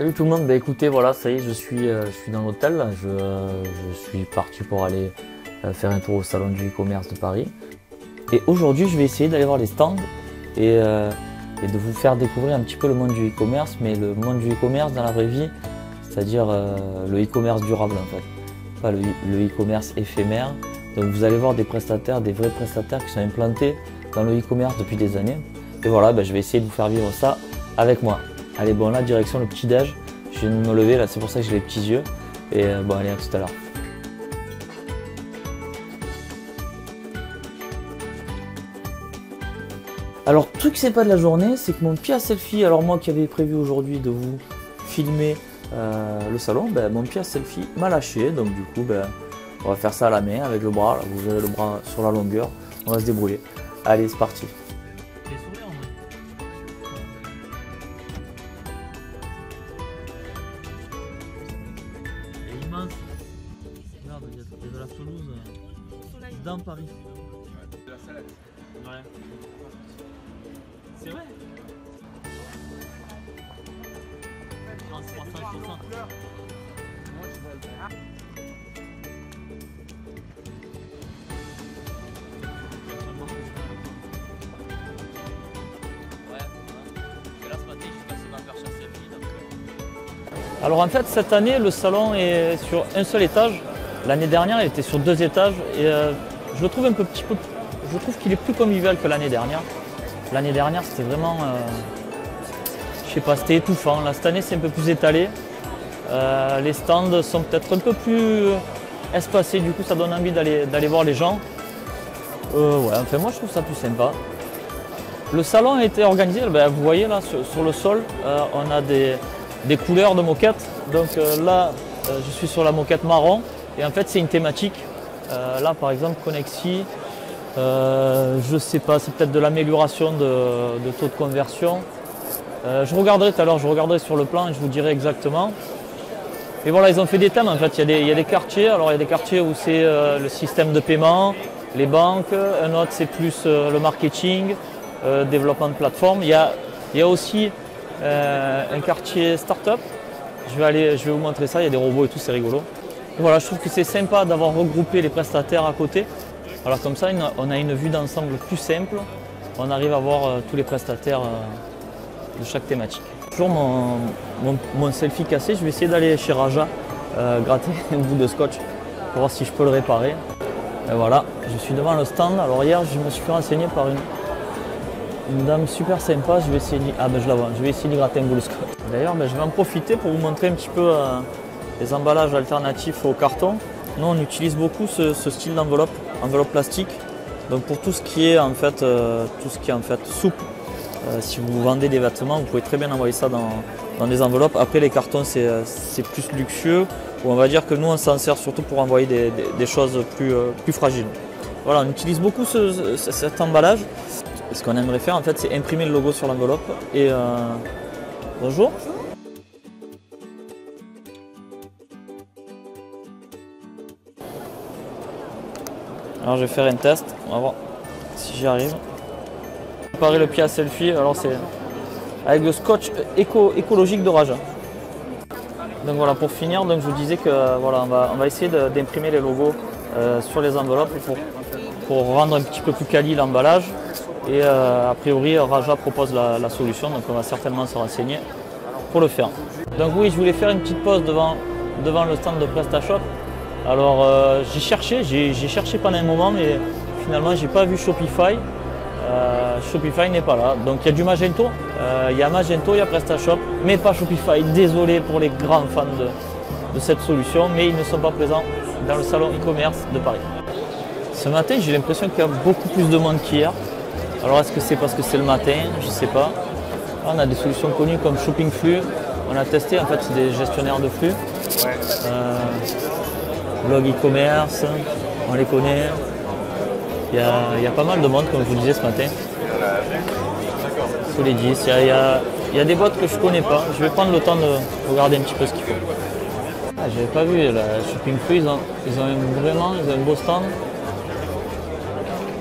Salut tout le monde, écoutez, voilà, ça y est, je suis dans l'hôtel, je suis parti pour aller faire un tour au salon du e-commerce de Paris. Et aujourd'hui, je vais essayer d'aller voir les stands et de vous faire découvrir un petit peu le monde du e-commerce, mais le monde du e-commerce dans la vraie vie, c'est-à-dire le e-commerce durable en fait, pas le e-commerce éphémère. Donc vous allez voir des prestataires, des vrais prestataires qui sont implantés dans le e-commerce depuis des années. Et voilà, je vais essayer de vous faire vivre ça avec moi. Allez, bon là, direction le petit-déj. Je viens de me lever, là, c'est pour ça que j'ai les petits yeux. Et bon, allez, à tout à l'heure. Alors, truc sympa de la journée, c'est que mon pied à selfie, alors moi qui avais prévu aujourd'hui de vous filmer le salon, mon pied à selfie m'a lâché. Donc du coup, on va faire ça à la main avec le bras. Là, vous avez le bras sur la longueur, on va se débrouiller. Allez, c'est parti. Immense. Regarde, il y a de la pelouse dans Paris. De la salade. Ouais. C'est vrai. Alors en fait cette année le salon est sur un seul étage. L'année dernière il était sur 2 étages et je le trouve je trouve qu'il est plus convivial que l'année dernière. L'année dernière c'était vraiment, je sais pas, c'était étouffant. Là cette année c'est un peu plus étalé. Les stands sont peut-être un peu plus espacés, du coup ça donne envie d'aller voir les gens. Ouais, enfin moi je trouve ça plus sympa. Le salon a été organisé, vous voyez là sur le sol, on a des couleurs de moquettes. Donc là, je suis sur la moquette marron et en fait c'est une thématique. Là par exemple, Connexi, je sais pas, c'est peut-être de l'amélioration de taux de conversion. Je regarderai tout à l'heure, je regarderai sur le plan et je vous dirai exactement. Et voilà, ils ont fait des thèmes en fait, il y a des quartiers. Alors il y a des quartiers où c'est le système de paiement, les banques, un autre c'est plus le marketing, développement de plateforme. Il y a aussi un quartier start-up. Je vais vous montrer ça, il y a des robots et tout, c'est rigolo. Et voilà, je trouve que c'est sympa d'avoir regroupé les prestataires à côté. Alors comme ça, on a une vue d'ensemble plus simple. On arrive à voir tous les prestataires de chaque thématique. Toujours mon selfie cassé, je vais essayer d'aller chez Raja gratter un bout de scotch pour voir si je peux le réparer. Et voilà, je suis devant le stand. Alors hier, je me suis fait renseigner par une dame super sympa. Je vais essayer je la vois. Je vais essayer de gratter un bout de scotch. D'ailleurs, je vais en profiter pour vous montrer un petit peu les emballages alternatifs au carton. Nous, on utilise beaucoup ce style d'enveloppe, enveloppe plastique. Donc pour tout ce qui est en fait, souple. Si vous vendez des vêtements, vous pouvez très bien envoyer ça dans des enveloppes. Après, les cartons, c'est plus luxueux. Ou on va dire que nous, on s'en sert surtout pour envoyer des choses plus fragiles. Voilà, on utilise beaucoup cet emballage. Ce qu'on aimerait faire, en fait, c'est imprimer le logo sur l'enveloppe. Et bonjour. Alors, je vais faire un test. On va voir si j'y arrive. Préparer le pied à selfie. Alors, c'est avec le scotch écologique de Raja. Donc voilà, pour finir, donc je vous disais que voilà, on va essayer d'imprimer les logos sur les enveloppes pour rendre un petit peu plus quali l'emballage. Et a priori, Raja propose la solution, donc on va certainement se renseigner pour le faire. Donc oui, je voulais faire une petite pause devant le stand de PrestaShop. Alors j'ai cherché pendant un moment, mais finalement j'ai pas vu Shopify. Shopify n'est pas là, donc il y a du Magento, il y a PrestaShop, mais pas Shopify. Désolé pour les grands fans de cette solution, mais ils ne sont pas présents dans le salon e-commerce de Paris. Ce matin, j'ai l'impression qu'il y a beaucoup plus de monde qu'hier. Alors est-ce que c'est parce que c'est le matin? Je ne sais pas. Là, on a des solutions connues comme Shopping Flux. On a testé, en fait c'est des gestionnaires de flux. Blog e-commerce, on les connaît. Il y a pas mal de monde, comme je vous disais ce matin. Sous les 10, il y a des boîtes que je ne connais pas. Je vais prendre le temps de regarder un petit peu ce qu'ils font. J'avais pas vu la Shopping Flux, ils ont un beau stand.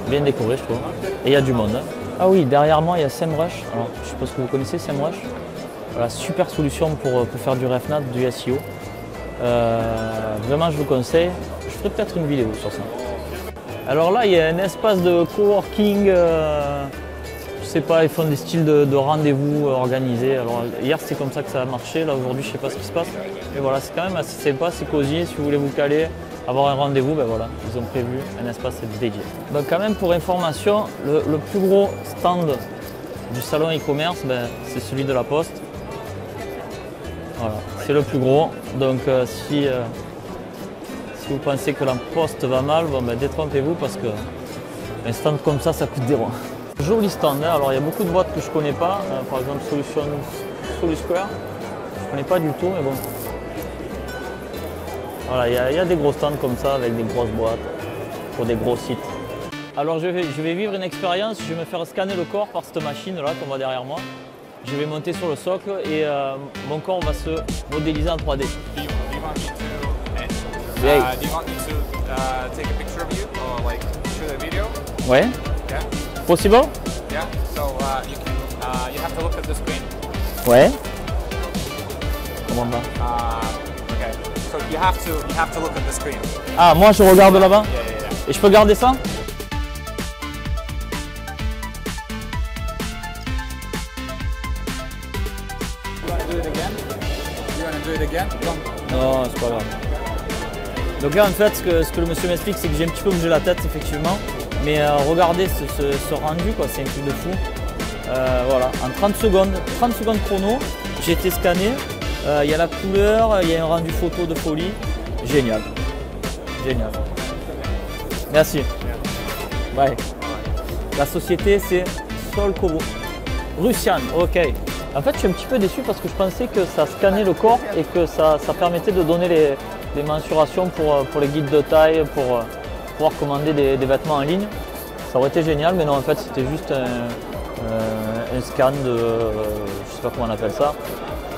Bien décoré, je trouve. Et il y a du monde. Ah oui, derrière moi, il y a SEMrush. Alors, je suppose que vous connaissez SEMrush. Voilà, super solution pour faire du RefNat, du SEO. Vraiment, je vous conseille. Je ferai peut-être une vidéo sur ça. Alors là, il y a un espace de coworking. Je sais pas, ils font des styles de rendez-vous organisés. Alors hier, c'est comme ça que ça a marché. Là, aujourd'hui, je sais pas ce qui se passe. Mais voilà, c'est quand même assez sympa, c'est cosy. Si vous voulez vous caler, avoir un rendez-vous, ben voilà, ils ont prévu un espace dédié. Donc quand même, pour information, le plus gros stand du salon e-commerce, ben, c'est celui de la Poste. Voilà, c'est le plus gros. Donc si vous pensez que la Poste va mal, bon, ben, détrompez-vous parce qu'un stand comme ça coûte des ronds. Joli stand, hein. Alors il y a beaucoup de boîtes que je ne connais pas, par exemple Solusquare, je ne connais pas du tout, mais bon. Voilà, il y a des gros stands comme ça avec des grosses boîtes pour des gros sites. Alors je vais vivre une expérience, je vais me faire scanner le corps par cette machine là qu'on voit derrière moi. Je vais monter sur le socle et mon corps va se modéliser en 3D. Do you want me to take a picture of you or like shoot a video? Ouais. Yeah. Possible? Yeah. So you have to look at the screen. Ouais. Comment on va? Okay. So you have to look at the screen. Ah, moi je regarde là-bas? Yeah. Et je peux garder ça? You want to do it again? Non, c'est pas grave. Donc là en fait ce que le monsieur m'explique c'est que j'ai un petit peu bougé la tête effectivement. Mais regardez ce rendu quoi, c'est un truc de fou. Voilà, en 30 secondes chrono, j'ai été scanné. Il y a la couleur, il y a un rendu photo de folie. Génial. Génial. Merci. Ouais. La société c'est Solkovo. Russian, ok. En fait je suis un petit peu déçu parce que je pensais que ça scannait le corps et que ça permettait de donner les mensurations pour les guides de taille, pour pouvoir commander des vêtements en ligne. Ça aurait été génial, mais non, en fait c'était juste un scan de, je sais pas comment on appelle ça,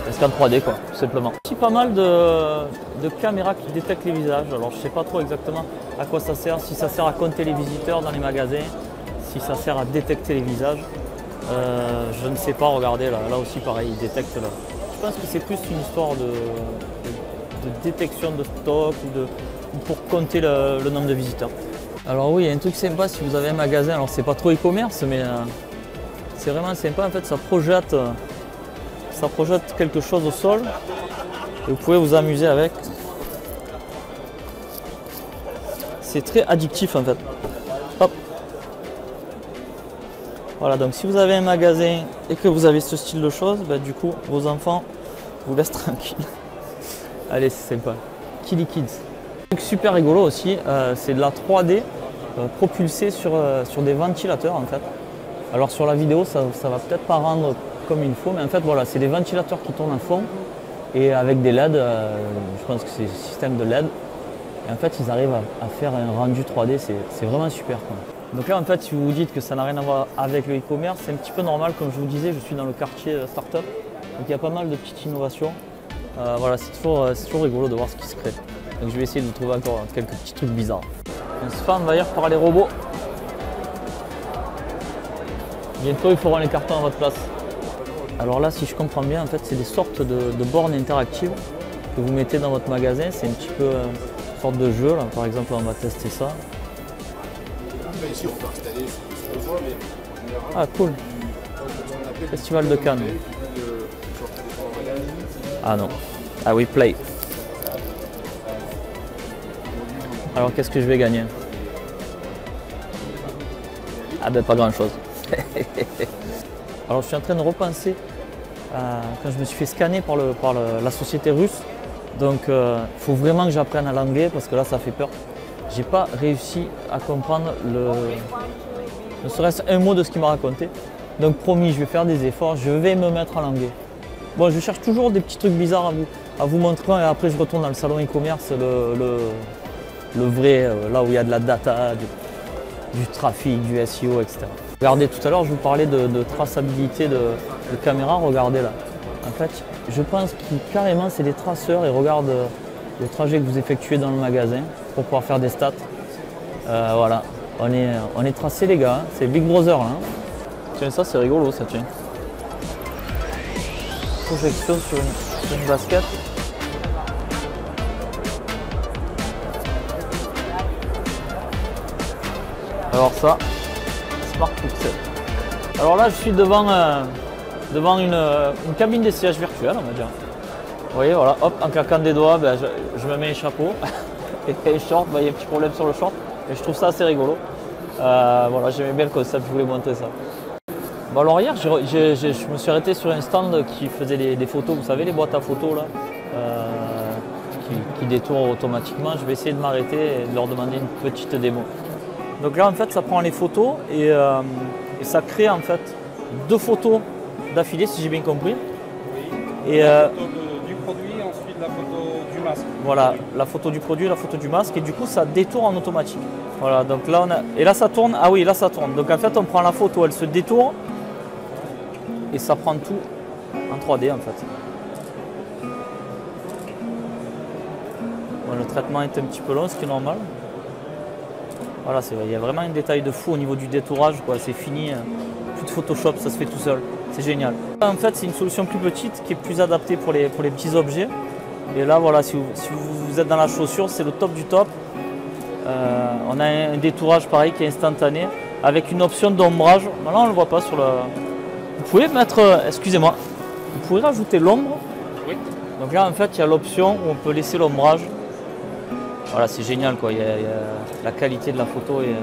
un scan 3D quoi, tout simplement. Il y a pas mal de caméras qui détectent les visages, alors je sais pas trop exactement à quoi ça sert, si ça sert à compter les visiteurs dans les magasins, si ça sert à détecter les visages. Je ne sais pas, regardez là aussi pareil, il détecte là. Je pense que c'est plus une histoire de détection de stock ou pour compter le nombre de visiteurs. Alors oui, il y a un truc sympa si vous avez un magasin, alors c'est pas trop e-commerce mais c'est vraiment sympa, en fait ça projette quelque chose au sol et vous pouvez vous amuser avec. C'est très addictif en fait. Hop. Voilà, donc si vous avez un magasin et que vous avez ce style de choses, bah, du coup vos enfants vous laissent tranquille. Allez, c'est sympa. Killy Kids. Un truc super rigolo aussi, c'est de la 3D propulsée sur des ventilateurs en fait. Alors sur la vidéo, ça va peut-être pas rendre comme il faut, mais en fait voilà, c'est des ventilateurs qui tournent à fond et avec des LED, je pense que c'est un système de LED. Et en fait, ils arrivent à faire un rendu 3D, c'est vraiment super quoi. Donc là en fait, si vous vous dites que ça n'a rien à voir avec le e-commerce, c'est un petit peu normal, comme je vous disais, je suis dans le quartier start-up, donc il y a pas mal de petites innovations. Voilà, c'est toujours rigolo de voir ce qui se crée. Donc je vais essayer de trouver encore quelques petits trucs bizarres. On se fait envahir par les robots. Bientôt ils feront les cartons à votre place. Alors là, si je comprends bien, en fait c'est des sortes de bornes interactives que vous mettez dans votre magasin. C'est un petit peu une sorte de jeu là. Par exemple, on va tester ça. Ici, on peut installer ce besoin, mais Ah cool. Festival de Cannes. Ah non. Ah oui, play. Alors qu'est-ce que je vais gagner? Ah ben pas grand chose. Alors je suis en train de repenser quand je me suis fait scanner par la société russe. Donc il faut vraiment que j'apprenne à l'anglais parce que là ça fait peur. J'ai pas réussi à comprendre ne serait-ce un mot de ce qu'il m'a raconté. Donc promis, je vais faire des efforts, je vais me mettre à l'anglais. Bon, je cherche toujours des petits trucs bizarres à vous montrer et après je retourne dans le salon e-commerce, le vrai, là où il y a de la data, du trafic, du SEO, etc. Regardez, tout à l'heure je vous parlais de traçabilité de caméra, regardez là. En fait, je pense que carrément c'est des traceurs et regarde le trajet que vous effectuez dans le magasin pour pouvoir faire des stats. Voilà, on est tracé les gars, hein. C'est Big Brother là. Hein. Tiens, ça c'est rigolo ça, tiens. projection sur une basket. Alors ça, Smart Pixel. Alors là, je suis devant une cabine d'essayage virtuelle, on va dire. Vous voyez, voilà, hop, en claquant des doigts, ben, je me mets un chapeau et un short. Ben, il y a un petit problème sur le short, mais je trouve ça assez rigolo. Voilà, j'aimais bien le concept, je voulais montrer ça. Bon, alors hier, je me suis arrêté sur un stand qui faisait des photos, vous savez, les boîtes à photos là, qui détournent automatiquement. Je vais essayer de m'arrêter et de leur demander une petite démo. Donc là, en fait, ça prend les photos et ça crée en fait 2 photos d'affilée, si j'ai bien compris. Et, la photo du produit et ensuite la photo du masque. Voilà, la photo du produit, la photo du masque, et du coup ça détourne en automatique. Voilà, donc là on a. Et là ça tourne, ah oui, là ça tourne. Donc en fait on prend la photo, elle se détourne et ça prend tout en 3D en fait. Bon, le traitement est un petit peu long, ce qui est normal. Voilà, il y a vraiment un détail de fou au niveau du détourage, quoi. C'est fini, plus de Photoshop, ça se fait tout seul. C'est génial. En fait, c'est une solution plus petite qui est plus adaptée pour les petits objets. Et là, voilà, si vous êtes dans la chaussure, c'est le top du top. On a un détourage pareil qui est instantané avec une option d'ombrage. Là, on ne le voit pas sur le. Vous pouvez mettre, excusez-moi, vous pouvez rajouter l'ombre. Oui. Donc là, en fait, il y a l'option où on peut laisser l'ombrage. Voilà, c'est génial, quoi. La qualité de la photo est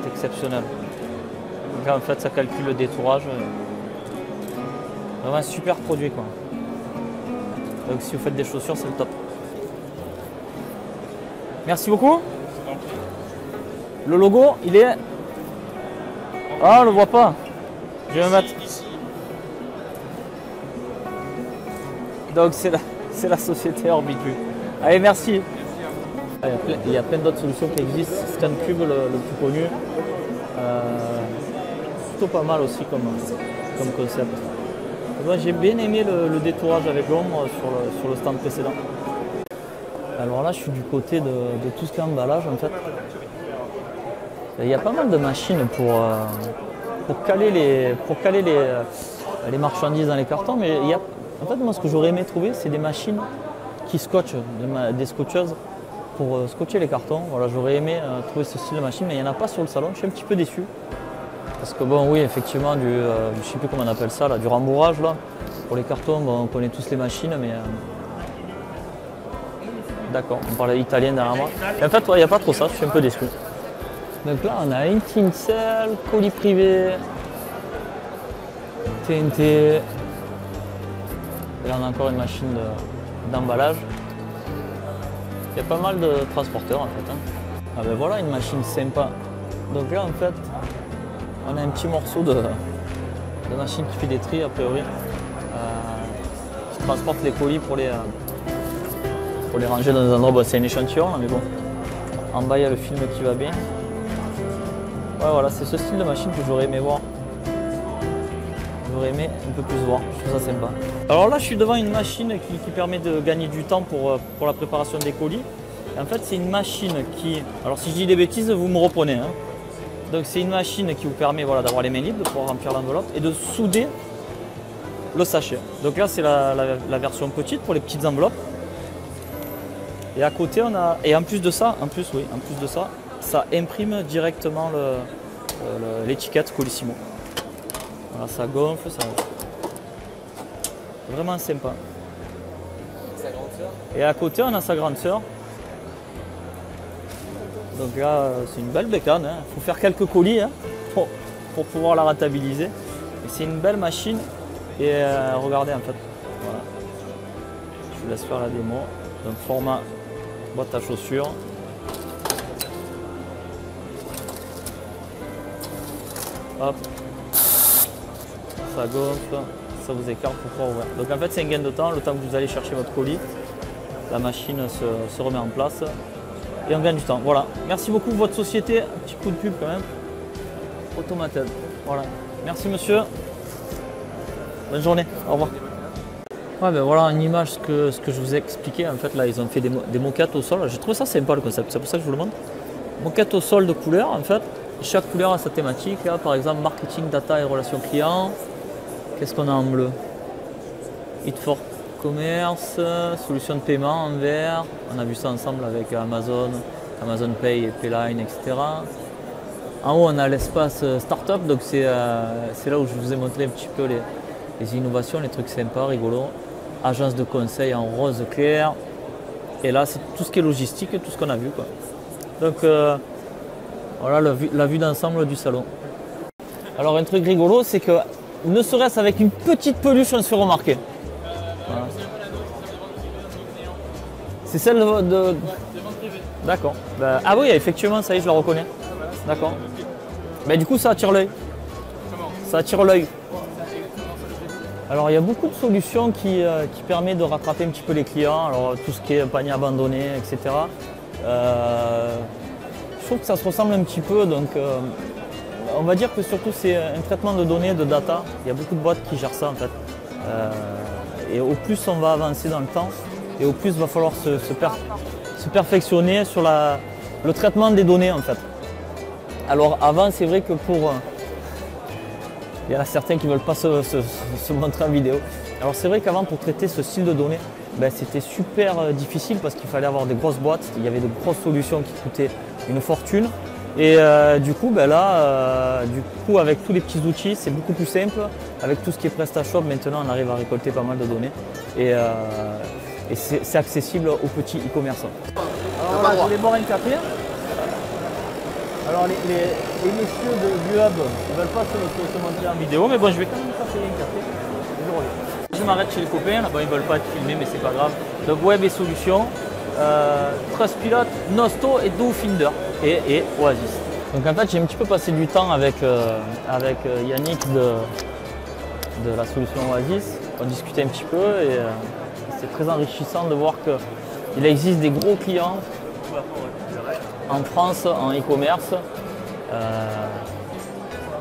exceptionnelle. Donc là, en fait, ça calcule le détourage. Vraiment un super produit, quoi. Donc si vous faites des chaussures, c'est le top. Merci beaucoup. Le logo, il est... Ah, on le voit pas. Je vais me mettre... Donc c'est la société Orbitu. Allez, merci. Il y a plein d'autres solutions qui existent. ScanCube, le plus connu. Plutôt pas mal aussi comme concept. Moi, j'ai bien aimé le détourage avec l'ombre sur le stand précédent. Alors là, je suis du côté de tout ce qui est emballage en fait. Il y a pas mal de machines pour caler les marchandises dans les cartons, mais en fait, moi, ce que j'aurais aimé trouver, c'est des machines qui scotchent, des scotcheuses pour scotcher les cartons. Voilà, j'aurais aimé trouver ce style de machine, mais il n'y en a pas sur le salon. Je suis un petit peu déçu. Parce que bon, oui, effectivement, je ne sais plus comment on appelle ça, là, du rembourrage là. Pour les cartons, bon, on connaît tous les machines, mais d'accord, on parlait italien derrière moi. Et en fait, il n'y a pas trop ça, je suis un peu déçu. Donc là, on a une Tinsel, colis privé, TNT. Et là, on a encore une machine d'emballage. Il y a pas mal de transporteurs en fait. Hein. Ah ben voilà, une machine sympa. Donc là, en fait, on a un petit morceau de machine qui fait des tris a priori, qui transporte les colis pour les ranger dans un endroit. Bon, c'est un échantillon, mais bon. En bas il y a le film qui va bien. Ouais, voilà, c'est ce style de machine que j'aurais aimé voir. J'aurais aimé un peu plus voir, je trouve ça sympa. Alors là je suis devant une machine qui permet de gagner du temps pour la préparation des colis. Et en fait c'est une machine qui, alors si je dis des bêtises vous me reprenez. Hein. Donc c'est une machine qui vous permet voilà, d'avoir les mains libres, de pouvoir remplir l'enveloppe et de souder le sachet. Donc là c'est la version petite pour les petites enveloppes. Et à côté on a, et en plus de ça, ça imprime directement l'étiquette Colissimo. Voilà, ça gonfle, c'est vraiment sympa. Et à côté on a sa grande sœur. Donc là, c'est une belle bécane, il faut faire quelques colis hein, pour pouvoir la rentabiliser. Et c'est une belle machine et regardez en fait, voilà. Je vous laisse faire la démo. Donc format boîte à chaussures. Hop, ça gonfle, ça vous écarte pour pouvoir ouvrir. Donc en fait c'est un gain de temps, le temps que vous allez chercher votre colis, la machine se remet en place. Et on gagne du temps. Voilà. Merci beaucoup votre société. Un petit coup de pub quand même. Automated. Voilà. Merci monsieur. Bonne journée. Au revoir. Ouais, ben voilà une image ce que je vous ai expliqué. En fait là ils ont fait des moquettes au sol. J'ai trouvé ça sympa le concept. C'est pour ça que je vous le montre. Moquette au sol de couleurs en fait. Chaque couleur a sa thématique. Là par exemple marketing, data et relations clients. Qu'est-ce qu'on a en bleu? Hit for Commerce, solution de paiement en VR. On a vu ça ensemble avec Amazon, Amazon Pay et Payline, etc. En haut, on a l'espace startup, donc c'est là où je vous ai montré un petit peu les innovations, les trucs sympas, rigolos. Agence de conseil en rose clair. Et là, c'est tout ce qui est logistique, tout ce qu'on a vu, quoi. Donc voilà la vue d'ensemble du salon. Alors un truc rigolo, c'est que ne serait-ce avec une petite peluche, on se fait remarquer. Voilà. C'est celle de... D'accord. Ben, ah oui, effectivement, ça y est, je la reconnais. D'accord. Mais du coup, ça attire l'œil. Ça attire l'œil. Alors, il y a beaucoup de solutions qui permettent de rattraper un petit peu les clients. Alors, tout ce qui est panier abandonné, etc. Je trouve que ça se ressemble un petit peu. Donc, on va dire que surtout, c'est un traitement de données, de data. Il y a beaucoup de boîtes qui gèrent ça, en fait. Et au plus on va avancer dans le temps, et au plus il va falloir se perfectionner sur le traitement des données, en fait. Alors avant, c'est vrai que il y en a certains qui ne veulent pas se montrer en vidéo. Alors c'est vrai qu'avant, pour traiter ce style de données, ben, c'était super difficile parce qu'il fallait avoir des grosses boîtes, il y avait de grosses solutions qui coûtaient une fortune. Et du coup, ben là, avec tous les petits outils, c'est beaucoup plus simple. Avec tout ce qui est PrestaShop, maintenant, on arrive à récolter pas mal de données. Et c'est accessible aux petits e-commerçants. Alors là, je voulais boire un café. Alors les messieurs du hub ne veulent pas se montrer en vidéo, mais bon, je vais quand même me passer un café. Je reviens. Je m'arrête chez les copains, là-bas ils ne veulent pas être filmés, mais c'est pas grave. Donc Web et Solutions, Trustpilot, Nosto et DoFinder et Oasis. Donc en fait, j'ai un petit peu passé du temps avec Yannick de la solution Oasis. On discutait un petit peu et c'est très enrichissant de voir qu'il existe des gros clients en France en e-commerce.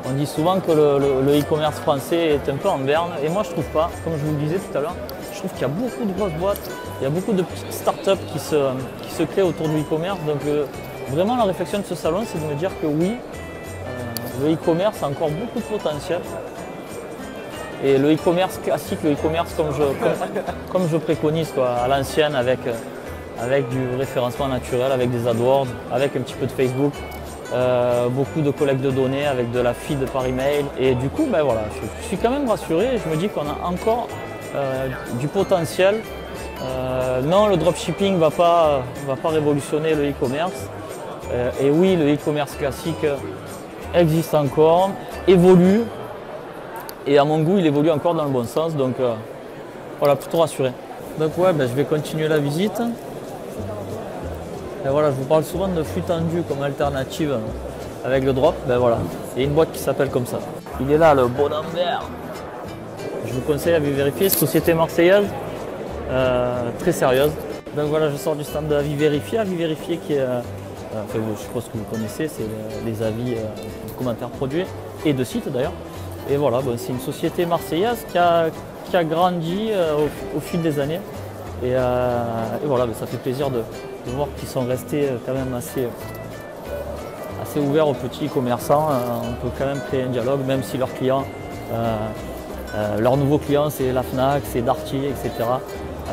On dit souvent que le e-commerce français est un peu en berne et moi je trouve pas, comme je vous le disais tout à l'heure, je trouve qu'il y a beaucoup de grosses boîtes, il y a beaucoup de petites startups qui se créent autour du e-commerce. Donc vraiment la réflexion de ce salon, c'est de me dire que oui, le e-commerce a encore beaucoup de potentiel. Et le e-commerce classique, le e-commerce comme je préconise, quoi, à l'ancienne, avec du référencement naturel, avec des AdWords, avec un petit peu de Facebook, beaucoup de collecte de données, avec de la feed par email. Et du coup, ben voilà, je suis quand même rassuré et je me dis qu'on a encore du potentiel. Non, le dropshipping ne va pas révolutionner le e-commerce. Et oui, le e-commerce classique existe encore, évolue. Et à mon goût, il évolue encore dans le bon sens. Donc voilà, plutôt rassuré. Donc ouais, ben, je vais continuer la visite. Et voilà, je vous parle souvent de flux tendu comme alternative avec le drop. Ben voilà, il y a une boîte qui s'appelle comme ça. Il est là, le bonhomme vert. Je vous conseille à vérifier, société marseillaise, très sérieuse. Donc voilà, je sors du stand de Avis Vérifié. Avis Vérifié qui est, enfin, je suppose que vous connaissez, c'est les avis de commentaires produits et de sites d'ailleurs. Et voilà, bon, c'est une société marseillaise qui a grandi au fil des années. Et voilà, ben, ça fait plaisir de voir qu'ils sont restés quand même assez ouverts aux petits commerçants. On peut quand même créer un dialogue, même si leurs clients, leurs nouveaux clients, c'est la Fnac, c'est Darty, etc.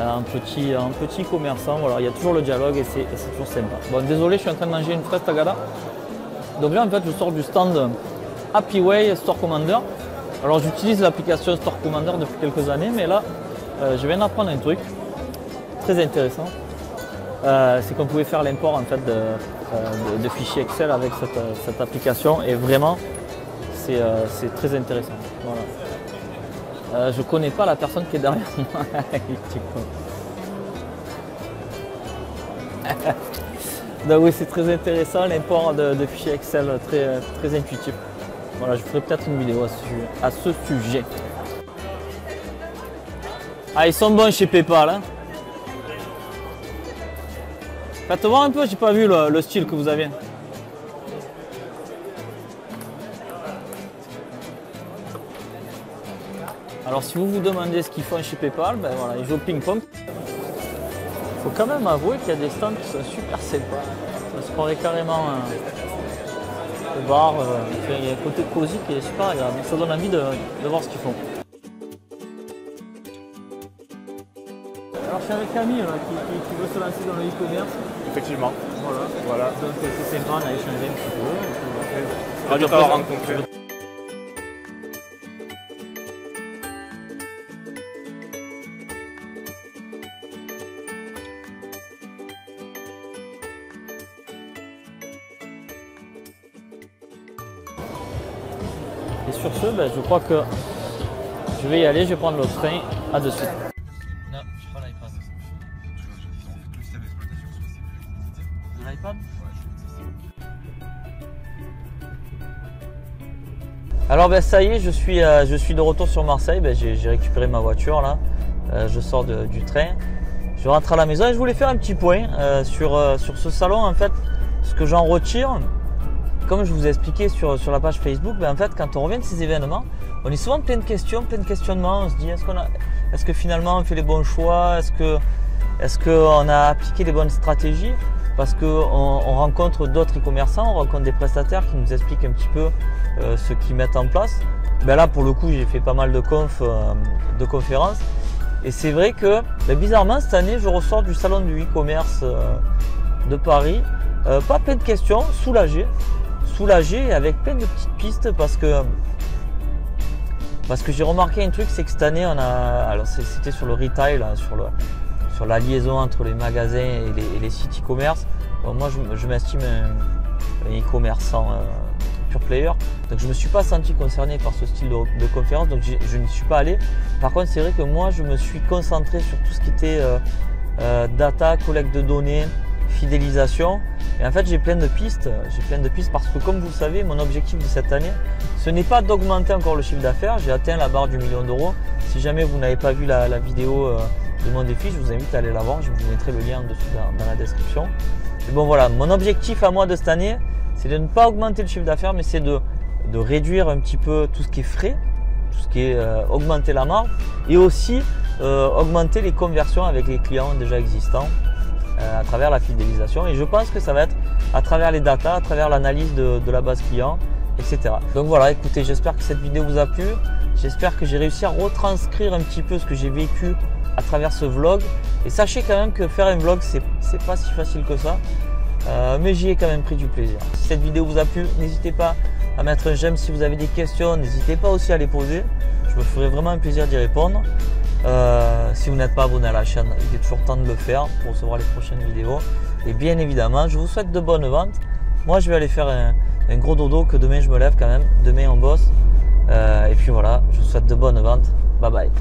Un petit commerçant, voilà, il y a toujours le dialogue et c'est toujours sympa. Bon, désolé, je suis en train de manger une fraise tagada. Donc là, en fait, je sors du stand Happyway Store Commander. Alors, j'utilise l'application Store Commander depuis quelques années, mais là, je viens d'apprendre un truc très intéressant. C'est qu'on pouvait faire l'import en fait de fichiers Excel avec cette application et vraiment, c'est très intéressant. Voilà. Je ne connais pas la personne qui est derrière moi. Donc oui, c'est très intéressant, l'import de fichiers Excel, très intuitif. Voilà, je ferai peut-être une vidéo à ce sujet. Ah, ils sont bons chez PayPal. Hein. Faites voir un peu, j'ai pas vu le style que vous avez. Alors si vous vous demandez ce qu'ils font chez PayPal, ben voilà, ils jouent au ping-pong. Il faut quand même avouer qu'il y a des stands qui sont super sympas. Ça se croirait carrément au bar. Il y a un côté cosy qui est super agréable. Ça donne envie de voir ce qu'ils font. suis avec Camille là, qui veut se lancer dans le e-commerce. Effectivement. Voilà. Donc c'est sympa, on a échangé un petit peu. Ravi de t'avoir rencontré. Et sur ce, ben, je crois que je vais y aller, je vais prendre le train. À de suite. Non, je prends l'iPad. De l'iPad ? Alors ben, ça y est, je suis de retour sur Marseille. Ben, j'ai récupéré ma voiture là. Je sors du train. Je rentre à la maison et je voulais faire un petit point sur ce salon. En fait, ce que j'en retire, comme je vous ai expliqué sur la page Facebook, ben, en fait, quand on revient de ces événements, on est souvent plein de questions, plein de questionnements. On se dit est-ce que finalement on fait les bons choix? Est-ce qu'on a appliqué les bonnes stratégies? Parce qu'on rencontre d'autres e-commerçants, on rencontre des prestataires qui nous expliquent un petit peu ce qu'ils mettent en place. Ben là, pour le coup, j'ai fait pas mal de conférences. Et c'est vrai que, ben, bizarrement, cette année, je ressors du salon du e-commerce de Paris. Pas plein de questions, soulagé avec plein de petites pistes parce que j'ai remarqué un truc, c'est que cette année, alors c'était sur le retail, là, sur la liaison entre les magasins et les sites e-commerce. Bon, moi, je m'estime un e-commerçant pure player, donc je ne me suis pas senti concerné par ce style de conférence, donc je n'y suis pas allé. Par contre, c'est vrai que moi, je me suis concentré sur tout ce qui était data, collecte de données, fidélisation. Et en fait, j'ai plein de pistes parce que, comme vous le savez, mon objectif de cette année, ce n'est pas d'augmenter encore le chiffre d'affaires. J'ai atteint la barre du million d'euros. Si jamais vous n'avez pas vu la vidéo de mon défi, je vous invite à aller la voir. Je vous mettrai le lien dessus dans la description. Et bon voilà, mon objectif à moi de cette année, c'est de ne pas augmenter le chiffre d'affaires, mais c'est de réduire un petit peu tout ce qui est frais, tout ce qui est augmenter la marge et aussi augmenter les conversions avec les clients déjà existants. À travers la fidélisation, et je pense que ça va être à travers les datas, à travers l'analyse de la base client, etc. Donc voilà, écoutez, j'espère que cette vidéo vous a plu, j'espère que j'ai réussi à retranscrire un petit peu ce que j'ai vécu à travers ce vlog, et sachez quand même que faire un vlog c'est pas si facile que ça, mais j'y ai quand même pris du plaisir. Si cette vidéo vous a plu, n'hésitez pas à mettre un j'aime. Si vous avez des questions, n'hésitez pas aussi à les poser, je me ferai vraiment un plaisir d'y répondre. Si vous n'êtes pas abonné à la chaîne, il est toujours temps de le faire pour recevoir les prochaines vidéos. Et bien évidemment, je vous souhaite de bonnes ventes. Moi, je vais aller faire un gros dodo, que demain je me lève quand même. Demain, on bosse. Et puis voilà, je vous souhaite de bonnes ventes. Bye bye.